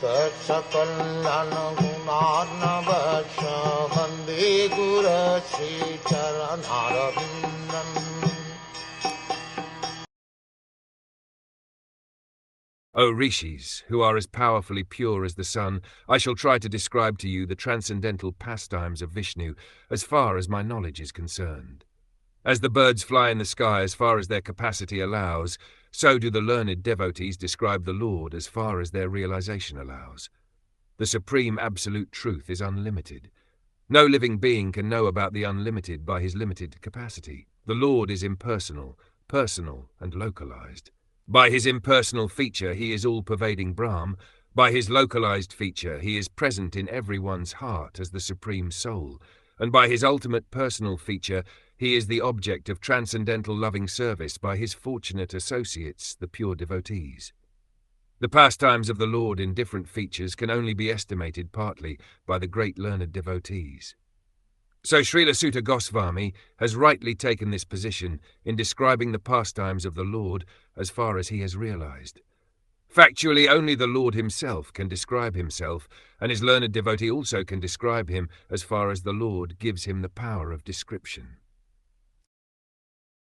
Sakal Gunar Vande Guru Sri Charanaravindan. O rishis, who are as powerfully pure as the sun, I shall try to describe to you the transcendental pastimes of Vishnu as far as my knowledge is concerned. As the birds fly in the sky as far as their capacity allows, so do the learned devotees describe the Lord as far as their realization allows. The supreme absolute truth is unlimited. No living being can know about the unlimited by his limited capacity. The Lord is impersonal, personal, and localized. By his impersonal feature, he is all-pervading Brahm. By his localized feature, he is present in everyone's heart as the supreme soul. And by his ultimate personal feature, he is the object of transcendental loving service by his fortunate associates, the pure devotees. The pastimes of the Lord in different features can only be estimated partly by the great learned devotees. So Srila Sutta Goswami has rightly taken this position in describing the pastimes of the Lord as far as he has realized. Factually, only the Lord himself can describe himself, and his learned devotee also can describe him as far as the Lord gives him the power of description.